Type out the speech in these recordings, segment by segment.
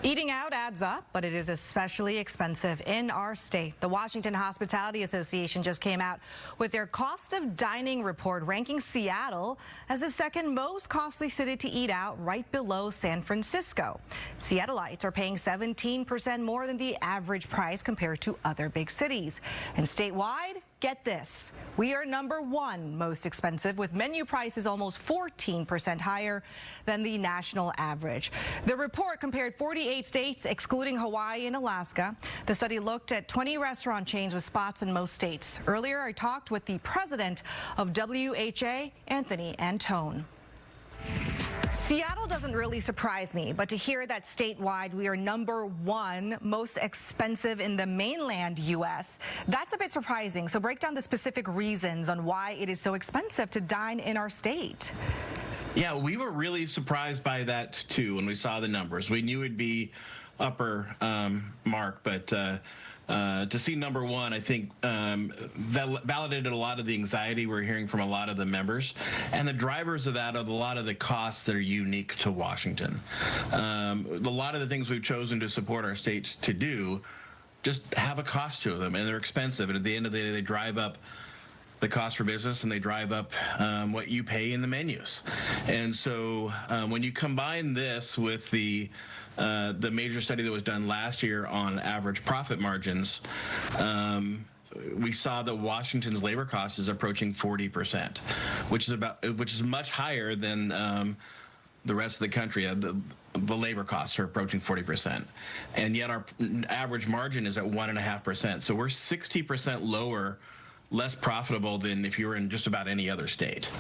Eating out adds up, but it is especially expensive in our state. The Washington Hospitality Association just came out with their cost of dining report, ranking Seattle as the second most costly city to eat out, right below San Francisco. Seattleites are paying 17% more than the average price compared to other big cities. And statewide, get this, we are #1 most expensive, with menu prices almost 14% higher than the national average. The report compared 48 states, excluding Hawaii and Alaska. The study looked at 20 restaurant chains with spots in most states. Earlier, I talked with the president of WHA, Anthony Antone. Seattle doesn't really surprise me, but to hear that statewide we are #1 most expensive in the mainland U.S., that's a bit surprising. So break down the specific reasons on why it is so expensive to dine in our state. Yeah, we were really surprised by that too when we saw the numbers. We knew it'd be upper mark, but to see #1, I think validated a lot of the anxiety we're hearing from a lot of the members, and the drivers of that are a lot of the costs that are unique to Washington. A lot of the things we've chosen to support our states to do just have a cost to them, and they're expensive, and at the end of the day, they drive up the cost for business, and they drive up what you pay in the menus. And so when you combine this with the major study that was done last year on average profit margins, we saw that Washington's labor cost is approaching 40%, which is much higher than the rest of the country. The labor costs are approaching 40%, and yet our average margin is at 1.5%. So we're 60% lower, less profitable than if you were in just about any other state.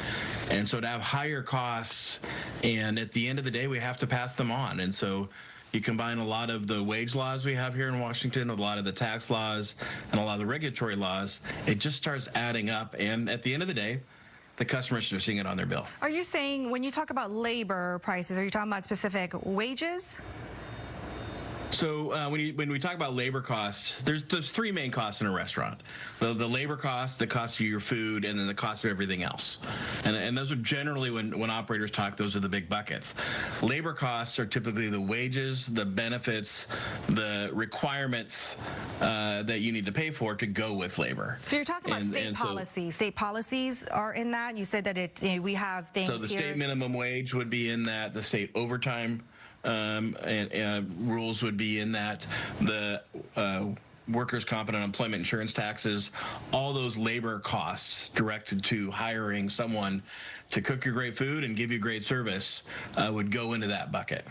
And so to have higher costs, and at the end of the day, we have to pass them on. And so you combine a lot of the wage laws we have here in Washington, a lot of the tax laws, and a lot of the regulatory laws, it just starts adding up. And at the end of the day, the customers are seeing it on their bill. Are you saying, when you talk about labor prices, are you talking about specific wages? So when we talk about labor costs, there's three main costs in a restaurant: the labor cost, the cost of your food, and then the cost of everything else. And those are generally, when operators talk, those are the big buckets. Labor costs are typically the wages, the benefits, the requirements that you need to pay for to go with labor. So you're talking about state policies. State policies are in that. You said that we have things. So the state minimum wage would be in that. The state overtime rules would be in that. The workers' comp and unemployment insurance taxes, all those labor costs directed to hiring someone to cook your great food and give you great service would go into that bucket.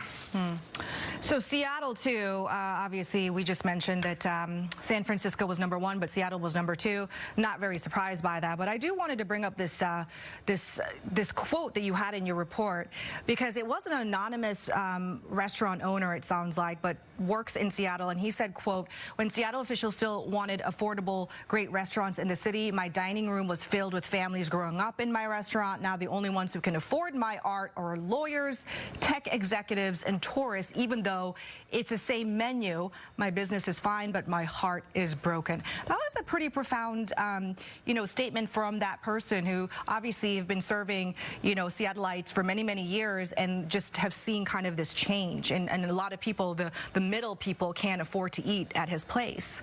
So Seattle too, obviously we just mentioned that San Francisco was #1, but Seattle was #2. Not very surprised by that, but I do wanted to bring up this this quote that you had in your report, because it was an anonymous restaurant owner, it sounds like, but works in Seattle, and he said, quote, "When Seattle officials still wanted affordable, great restaurants in the city, my dining room was filled with families growing up in my restaurant. Now the only ones who can afford my art are lawyers, tech executives, and tourists. Even though it's the same menu, my business is fine, but my heart is broken." That was a pretty profound, statement from that person, who obviously have been serving, Seattleites for many, many years, and just have seen kind of this change. And a lot of people, the middle people, can't afford to eat at his place.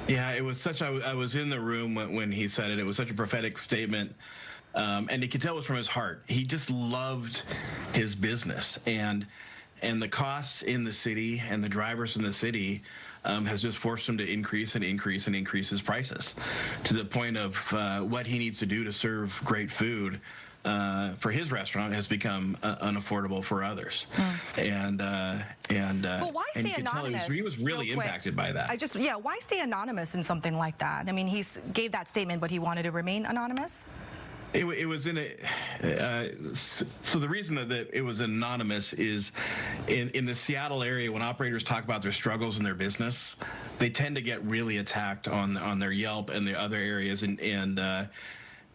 Yeah, it was such. I was in the room when he said it. It was such a prophetic statement. And you could tell it was from his heart. He just loved his business, and the costs in the city and the drivers in the city has just forced him to increase and increase and increase his prices, to the point of what he needs to do to serve great food for his restaurant has become unaffordable for others. Well, why stay anonymous? He was really impacted by that. Why stay anonymous in something like that? I mean, he gave that statement, but he wanted to remain anonymous? It was in a, so the reason that it was anonymous is in the Seattle area, when operators talk about their struggles in their business, they tend to get really attacked on their Yelp and the other areas, and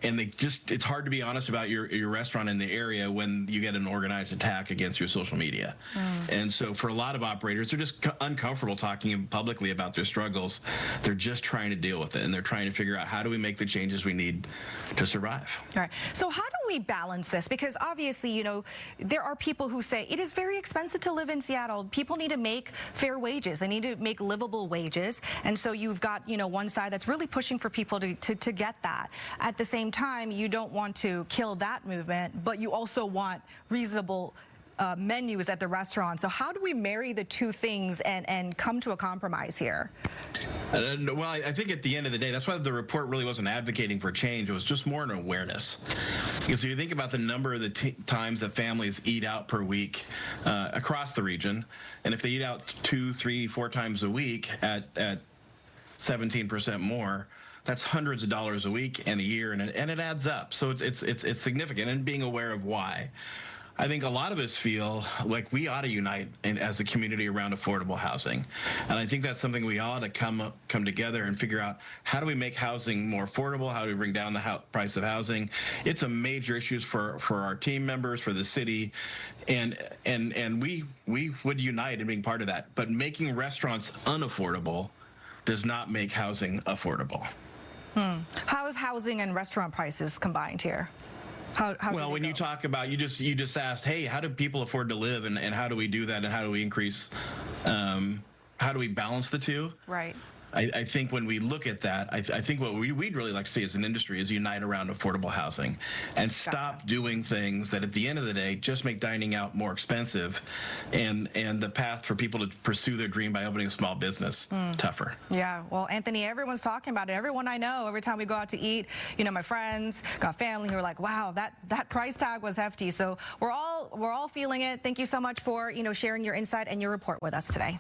and it's hard to be honest about your restaurant in the area when you get an organized attack against your social media. And so for a lot of operators, they're just uncomfortable talking publicly about their struggles. They're just trying to deal with it, and they're trying to figure out, how do we make the changes we need to survive? All right. So how do we balance this? Because obviously, you know, there are people who say it is very expensive to live in Seattle. People need to make fair wages. They need to make livable wages. And so you've got, you know, one side that's really pushing for people to get that. At the same time, you don't want to kill that movement, but you also want reasonable menus at the restaurant. So how do we marry the two things and come to a compromise here? Well, I think at the end of the day, that's why the report really wasn't advocating for change. It was just more an awareness. Because if you think about the number of the times that families eat out per week across the region, and if they eat out 2, 3, 4 times a week at 17% more, that's hundreds of dollars a week and a year, and it adds up. So it's significant, and being aware of why. I think a lot of us feel like we ought to unite as a community around affordable housing. And I think that's something we ought to come together and figure out, how do we make housing more affordable? How do we bring down the price of housing? It's a major issue for our team members, for the city, and we would unite in being part of that. But making restaurants unaffordable does not make housing affordable. How is housing and restaurant prices combined here? Well, when you talk about, you just asked, hey, how do people afford to live, and how do we do that, and how do we increase, how do we balance the two? Right. I think when we look at that, I think what we'd really like to see as an industry is unite around affordable housing and stop doing things that at the end of the day just make dining out more expensive, and the path for people to pursue their dream by opening a small business tougher. Yeah, well, Anthony, everyone's talking about it. Everyone I know, every time we go out to eat, you know, my friends, got family who are like, wow, that price tag was hefty. So we're all feeling it. Thank you so much for, you know, sharing your insight and your report with us today.